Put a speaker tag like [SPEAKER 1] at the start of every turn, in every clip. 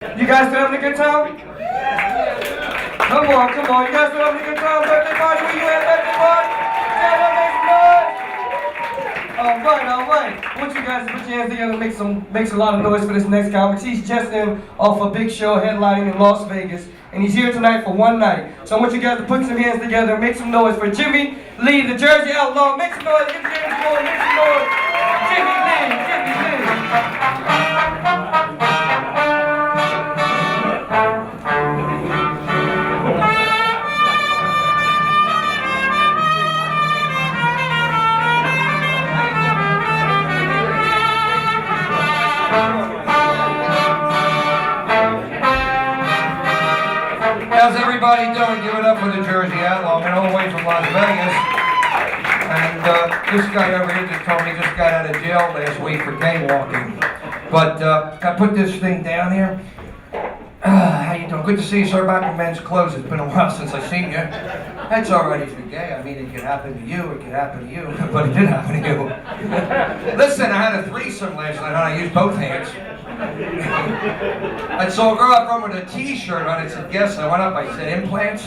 [SPEAKER 1] You guys still having a good time? Come on. You guys still having a good time? Birthday party, where you at, birthday party? All right. I want you guys to put your hands together and make a lot of noise for this next comic. He's just in off a big show headlining in Las Vegas, and he's here tonight for one night. So I want you guys to put some hands together and make some noise for Jimmy Lee, the Jersey Outlaw. Make some noise, give Jimmy some noise, make some noise. Jimmy Lee.
[SPEAKER 2] How's everybody doing? Give it up for the Jersey Outlaw. I'm all the way from Las Vegas. And this guy over here just told me he just got out of jail last week for gay walking. But I put this thing down here. How you doing? Good to see you, sir. Back in men's clothes. It's been a while since I've seen you. That's all right if you're gay. I mean, it could happen to you. It could happen to you. But it did happen to you. Listen, I had a threesome last night, and I used both hands. I saw a girl up front with a t-shirt on it said guess. I went up, I said implants.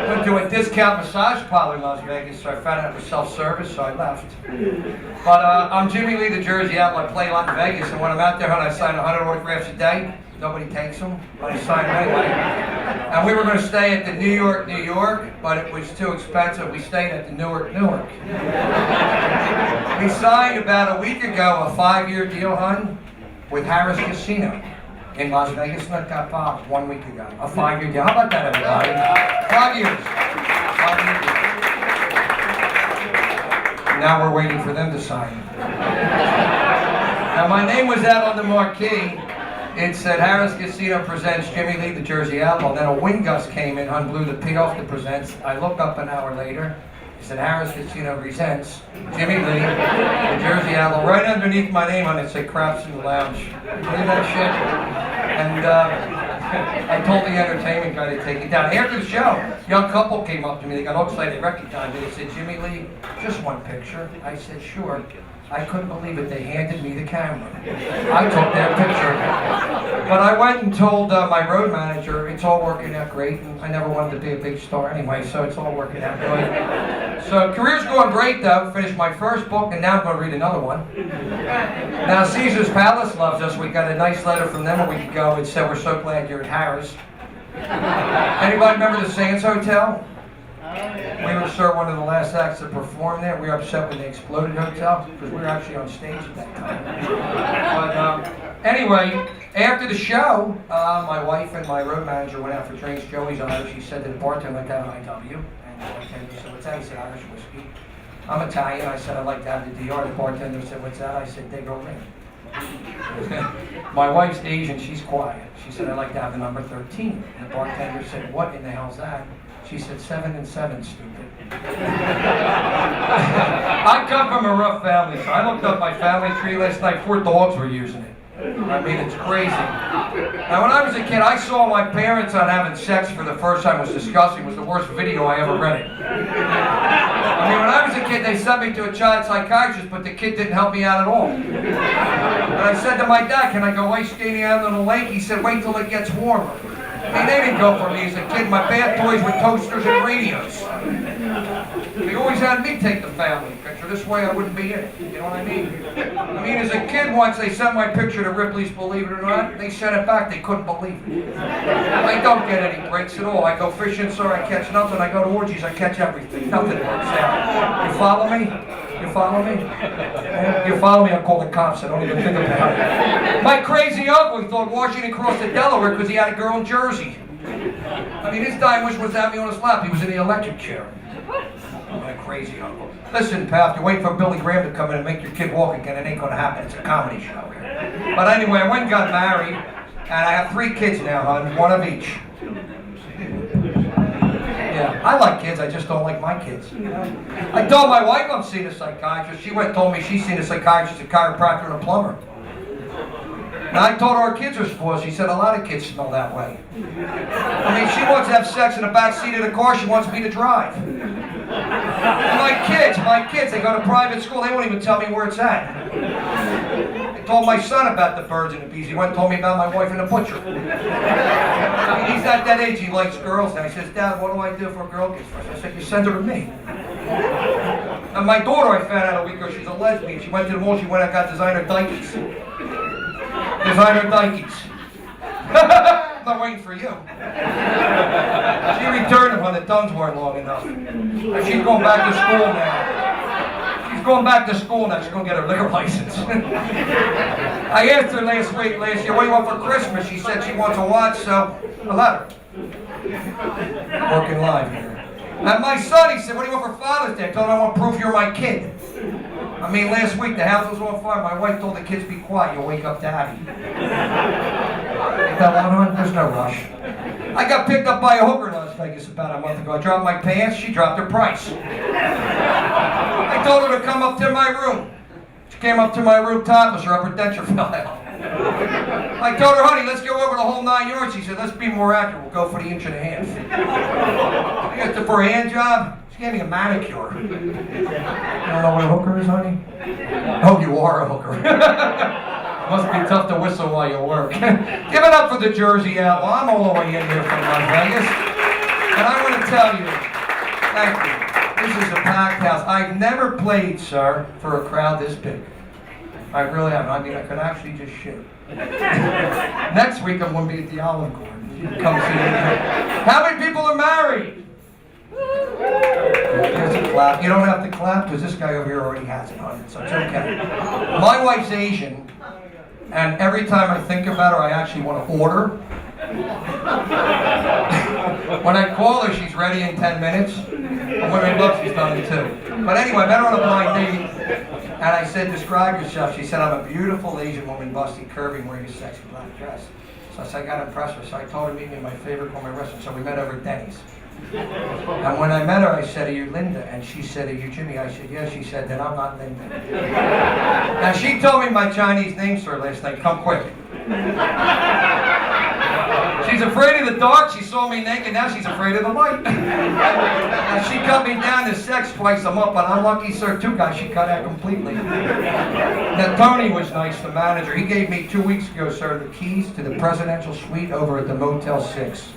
[SPEAKER 2] Went to a discount massage parlor in Las Vegas, so I found out it was self-service, so I left. But I'm Jimmy Lee, the Jersey Outlaw. I play a lot in Vegas, and when I'm out there, I sign 100 autographs a day. Nobody takes them, but I sign them anyway. And we were going to stay at the New York, but it was too expensive. We stayed at the Newark. We signed about a week ago a 5-year deal, hon, with Harris Casino in Las Vegas. Not that far, 1 week ago. A 5-year deal. How about that, everybody? 5 years. 5 years. Now we're waiting for them to sign. Now my name was out on the marquee. It said Harris Casino presents Jimmy Lee, the Jersey Outlaw. Then a wind gust came in, hon, blew the P off the presents. I looked up an hour later. It said Harris Casino presents Jimmy Lee, the Jersey Outlaw. Right underneath my name on it said Craps in the Lounge. Believe that shit? And I told the entertainment guy to take it down. After the show, a young couple came up to me. They got all excited. They recognized me. They said, Jimmy Lee, just one picture. I said, sure. I couldn't believe it. They handed me the camera. I took their picture. But I went and told my road manager, it's all working out great. And I never wanted to be a big star anyway, so it's all working out good. So career's going great though. Finished my first book and now I'm going to read another one. Now Caesar's Palace loves us. We got a nice letter from them a week ago. It said, we're so glad you're at Harris. Anybody remember the Sands Hotel? We were, sir, one of the last acts to perform there. We were upset when they exploded hotel because we were actually on stage at that time. But anyway, after the show, my wife and my road manager went out for drinks. Joey's Irish. She said to the bartender, I'd like to have an IW. And the bartender said, what's that? He said, Irish whiskey. I'm Italian. I said, I'd like to have the DR. The bartender said, what's that? I said, they go ring. My wife's Asian. She's quiet. She said, I'd like to have the number 13. And the bartender said, what in the hell's that? She said, 7 and 7, stupid. I come from a rough family, so I looked up my family tree last night. 4 dogs were using it. I mean, it's crazy. Now, when I was a kid, I saw my parents on having sex for the first time. It was disgusting. It was the worst video I ever rented. I mean, when I was a kid, they sent me to a child psychiatrist, but the kid didn't help me out at all. And I said to my dad, can I go ice skating out on the lake? He said, wait till it gets warmer. Hey, they didn't go for me as a kid. My bad toys were toasters and radios. They always had me take the family picture. This way I wouldn't be in it. You know what I mean? I mean, as a kid once, they sent my picture to Ripley's Believe It or Not. They sent it back. They couldn't believe it. I don't get any breaks at all. I go fishing, sir. I catch nothing. I go to orgies. I catch everything. Nothing works out. You follow me? You follow me? You follow me? I'll call the cops. I don't even think about it. My crazy uncle, he thought Washington crossed to Delaware because he had a girl in Jersey. I mean, his dying wish was to have me on his lap. He was in the electric chair. My crazy uncle. Listen, pal, if you're waiting for Billy Graham to come in and make your kid walk again, it ain't going to happen. It's a comedy show here. But anyway, I went and got married, and I have 3 kids now, hon, 1 of each. Yeah, I like kids, I just don't like my kids. I told my wife I'm seeing a psychiatrist. She went and told me she's seen a psychiatrist, a chiropractor, and a plumber. And I told her our kids are spoiled. She said a lot of kids smell that way. I mean, she wants to have sex in the back seat of the car. She wants me to drive. And my kids, they go to private school. They won't even tell me where it's at. They told my son about the birds and the bees. He went and told me about my wife and the butcher. He's at that age, he likes girls now. He says, Dad, what do I do if a girl gets fresh? I said, you send her to me. And my daughter, I found out a week ago, she's a lesbian. She went to the mall, she went and got designer Dikeys. Designer Dikeys. I'm not waiting for you. She returned them when the tongues weren't long enough. And she's going back to school now. She's going back to school now. She's going to get her liquor license. I asked her last year, what do you want for Christmas? She said she wants a watch, so I let her. Working live here. And my son, he said, what do you want for Father's Day? I told him I want proof you're my kid. I mean, last week the house was on fire. My wife told the kids, be quiet, you'll wake up Daddy. Ain't that one on? There's no rush. I got picked up by a hooker in Las Vegas about a month ago. I dropped my pants, she dropped her price. I told her to come up to my room. She came up to my room topless, her upper denture fell out. I told her, honey, let's go over the whole 9 yards. She said, let's be more accurate. We'll go for the 1.5 inches. I got her for a hand job. She gave me a manicure. You don't know what a hooker is, honey? Oh, you are a hooker. Must be tough to whistle while you work. Give it up for the Jersey Outlaw. I'm all the way in here from Las Vegas. And I want to tell you, thank you. This is a packed house. I've never played, sir, for a crowd this big. I really haven't. I mean, I could actually just shoot. Next week, I'm going to be at the Olive Garden. You can come see me. How many people are married? There's a clap. You don't have to clap because this guy over here already has it on it, so it's okay. My wife's Asian, and every time I think about her, I actually want to order. When I call her, she's ready in 10 minutes. And when I look, she's done in 2. But anyway, I met her on a blind date, and I said, describe yourself. She said, I'm a beautiful Asian woman, busty, curvy, wearing a sexy black dress. So I said, I got to impress her. So I told her to meet me in my favorite gourmet restaurant. So we met over at Denny's. And when I met her, I said, are you Linda? And she said, are you Jimmy? I said, yes. She said, then I'm not Linda. Now, she told me my Chinese name, sir, last night. Come quick. She's afraid of the dark. She saw me naked. Now she's afraid of the light. And she cut me down to sex twice a month, but I'm lucky, sir, 2 guys she cut out completely. Now, Tony was nice, the manager. He gave me 2 weeks ago, sir, the keys to the presidential suite over at the Motel 6.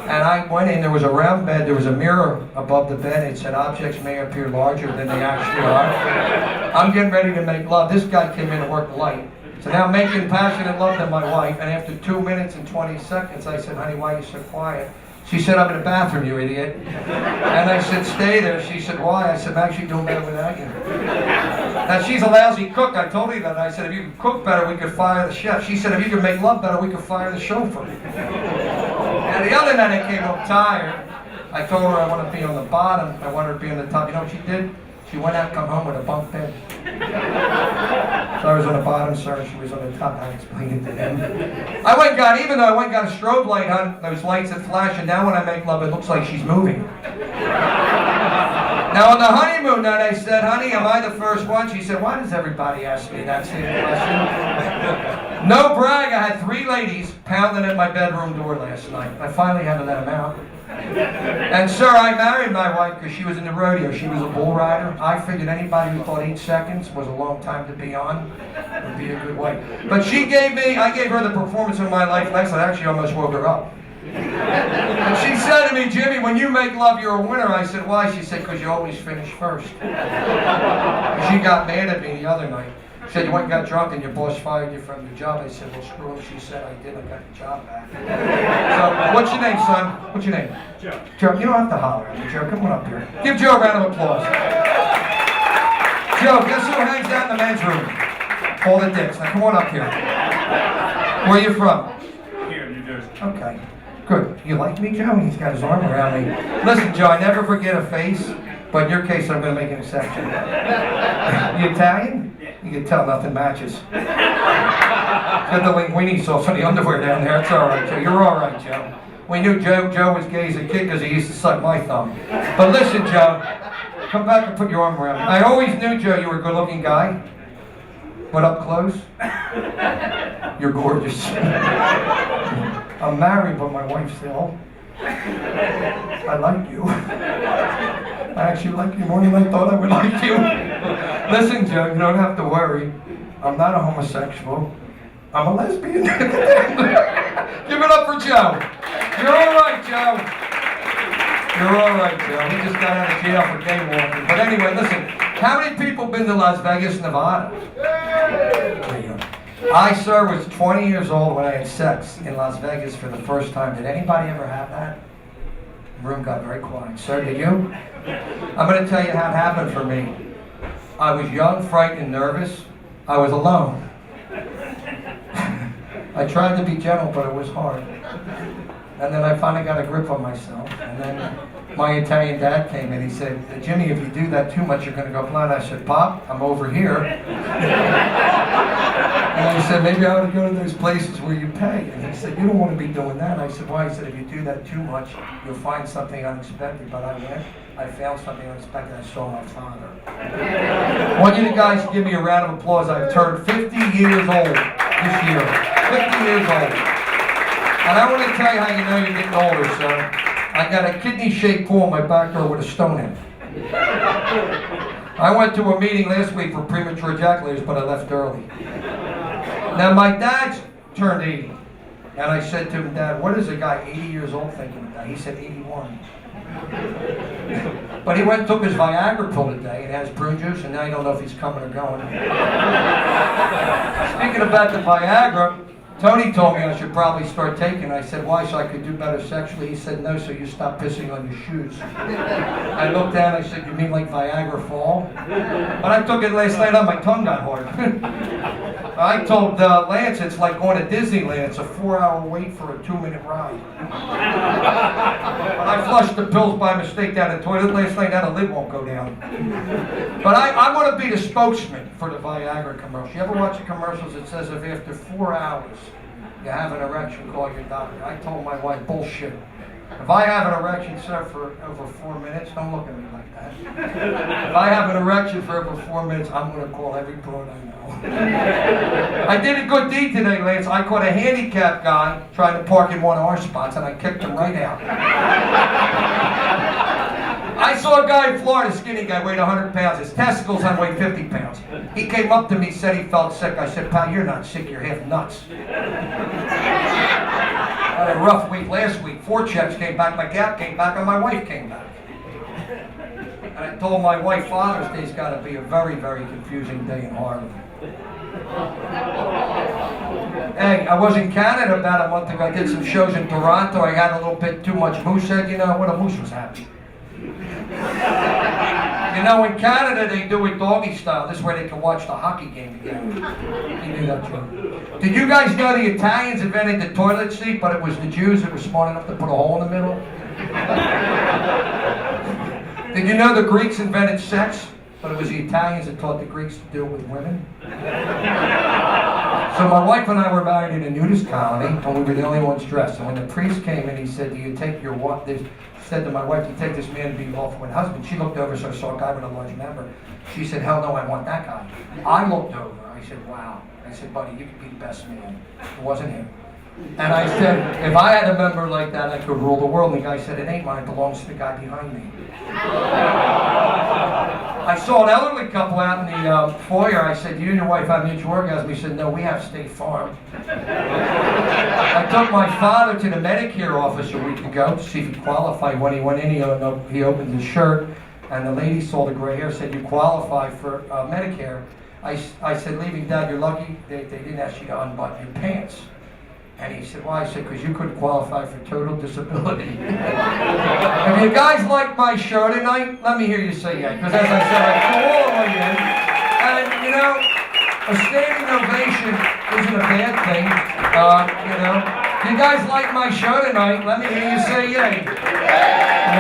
[SPEAKER 2] And I went in, there was a round bed, there was a mirror above the bed. It said, objects may appear larger than they actually are. I'm getting ready to make love. This guy came in to work the light. So now I'm making passionate love to my wife, and after 2 minutes and 20 seconds, I said, honey, why are you so quiet? She said, I'm in the bathroom, you idiot. And I said, stay there. She said, why? I said, I'm actually doing better without you. Now, she's a lousy cook. I told her that. I said, if you could cook better, we could fire the chef. She said, if you could make love better, we could fire the chauffeur. And the other night, I came home tired. I told her I want to be on the bottom. I want her to be on the top. You know what she did? She went out and come home with a bunk bed. So I was on the bottom, sir, and she was on the top. I explained it to him. I went and got, even though I went and got a strobe light on, those lights that flash, and now when I make love, it looks like she's moving. Now on the honeymoon night, I said, honey, am I the first one? She said, why does everybody ask me that same question? No brag, I had 3 ladies pounding at my bedroom door last night. I finally had to let them out. And sir, I married my wife because she was in the rodeo. She was a bull rider. I figured anybody who thought 8 seconds was a long time to be on would be a good wife. But she gave me, I gave her the performance of my life last night. I actually almost woke her up. And she said to me, Jimmy, when you make love, you're a winner. I said, why? She said, because you always finish first. She got mad at me the other night. She said, you went and got drunk and your boss fired you from your job. I said, well, screw him. She said, I did. I got the job back. So, what's your name, son? What's your name? Joe. Joe, you don't have to holler at me, Joe. Come on up here. Give Joe a round of applause. Joe, guess who hangs out in the men's room? All the dicks. Now, come on up here. Where are you from?
[SPEAKER 3] Here, New Jersey.
[SPEAKER 2] Okay. Good. You like me, Joe? He's got his arm around me. Listen, Joe, I never forget a face, but in your case, I'm going to make an exception. You Italian? You can tell nothing matches. Got the linguine sauce on the underwear down there. It's all right, Joe. You're all right, Joe. We knew Joe was gay as a kid because he used to suck my thumb. But listen, Joe, come back and put your arm around me. I always knew, Joe, you were a good-looking guy. But up close, you're gorgeous. I'm married, but my wife's ill. I like you. I actually like you more than I thought I would like you. Listen, Joe, you don't have to worry. I'm not a homosexual. I'm a lesbian. Give it up for Joe. You're all right, Joe. You're all right, Joe. He just got out of jail for gay walking. But anyway, listen. How many people been to Las Vegas, Nevada? I, sir, was 20 years old when I had sex in Las Vegas for the first time. Did anybody ever have that? The room got very quiet. Sir, did you? I'm going to tell you how it happened for me. I was young, frightened, and nervous. I was alone. I tried to be gentle, but it was hard. And then I finally got a grip on myself. And then my Italian dad came in. He said, Jimmy, if you do that too much, you're going to go blind. I said, Pop, I'm over here. And he said, maybe I ought to go to those places where you pay. And he said, you don't want to be doing that. I said, why? He said, if you do that too much, you'll find something unexpected. But I went. I found something unexpected. I saw my father. I want you guys to give me a round of applause. I've turned 50 years old this year. 50 years old. And I want to tell you how you know you're getting older, sir. I got a kidney-shaped pool in my back door with a stone in it. I went to a meeting last week for premature ejaculators, but I left early. Now, my dad's turned 80. And I said to him, Dad, what is a guy 80 years old thinking of that? He said 81. But he went and took his Viagra pill today and has prune juice, and now you don't know if he's coming or going. Speaking about the Viagra, Tony told me I should probably start taking it. I said, why? So I could do better sexually? He said, no, so you stop pissing on your shoes. I looked down, I said, you mean like Viagra fall? But I took it last night on, my tongue got hard. I told Lance it's like going to Disneyland. It's a 4-hour wait for a 2-minute ride. But I flushed the pills by mistake down the toilet last night. Now the lid won't go down. But I'm going to be the spokesman for the Viagra commercial. You ever watch the commercials that says if after 4 hours you have an erection, call your doctor? I told my wife, bullshit. If I have an erection, sir, for over 4 minutes, don't look at me like that. If I have an erection for over 4 minutes, I'm going to call every broad I know. I did a good deed today, Lance. I caught a handicapped guy trying to park in one of our spots, and I kicked him right out. I saw a guy in Florida, a skinny guy, weighed 100 pounds. His testicles on weighed 50 pounds. He came up to me, said he felt sick. I said, pal, you're not sick, you're half nuts. I had a rough week last week. 4 checks came back, my gap came back, and my wife came back. And I told my wife Father's Day's got to be a very, very confusing day in Harlem. Hey, I was in Canada about a month ago. I did some shows in Toronto. I had a little bit too much moose head. You know what? A moose was happy. You know, in Canada, they do it doggy style. This way they can watch the hockey game together. You knew that, Joe. Did you guys know the Italians invented the toilet seat, but it was the Jews that were smart enough to put a hole in the middle? Did you know the Greeks invented sex, but it was the Italians that taught the Greeks to deal with women? So my wife and I were married in a nudist colony, and we were the only ones dressed. And when the priest came in, he said, do you take your wife? Said to my wife, do you take this man to be lawful husband? She looked over, so I saw a guy with a large member. She said, hell no, I want that guy. I looked over. I said, wow. I said, buddy, you could be the best man. It wasn't him. And I said, if I had a member like that, I could rule the world. And the guy said, it ain't mine. It belongs to the guy behind me. I saw an elderly couple out in the foyer. I said, you and your wife have mutual orgasm? He said, no, we have State Farm. I took my father to the Medicare office a week ago to see if he qualified. When he went in, he opened his shirt, and the lady saw the gray hair, said, you qualify for Medicare. I said, leaving Dad, you're lucky they didn't ask you to unbutton your pants. And he said, why? I said, because you couldn't qualify for total disability. If you guys like my show tonight, let me hear you say yeah. Because as I said, I flew all the way in. And, you know, a standing ovation isn't a bad thing. You know, if you guys like my show tonight, let me hear you say yay.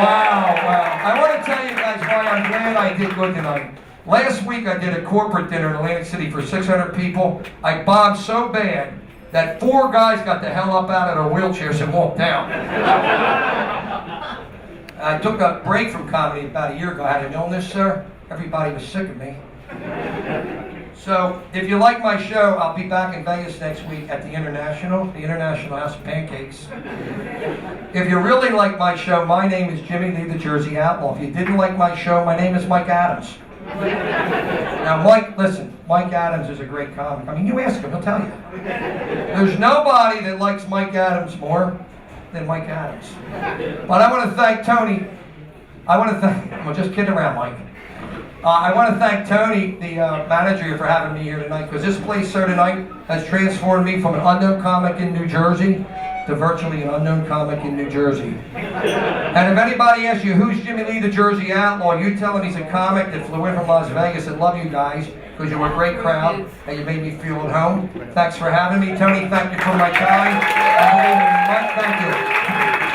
[SPEAKER 2] Wow. I want to tell you guys why I'm glad I did good tonight. Last week I did a corporate dinner in Atlantic City for 600 people. I bombed so bad that 4 guys got the hell up out of their wheelchairs and walked down. I took a break from comedy about a year ago. I had an illness, sir. Everybody was sick of me. So, if you like my show, I'll be back in Vegas next week at the International House of Pancakes. If you really like my show, my name is Jimmy Lee, the Jersey Outlaw. If you didn't like my show, my name is Mike Adams. Now, Mike, listen, Mike Adams is a great comic. I mean, you ask him, he'll tell you. There's nobody that likes Mike Adams more than Mike Adams. But I want to thank Tony. I'm just kidding around, Mike. I want to thank Tony, the manager here, for having me here tonight, because this place here tonight has transformed me from an unknown comic in New Jersey to virtually an unknown comic in New Jersey. And if anybody asks you, who's Jimmy Lee, the Jersey Outlaw, you tell him he's a comic that flew in from Las Vegas and love you guys, because you were a great crowd, and you made me feel at home. Thanks for having me. Tony, thank you for my time. And Mike, thank you.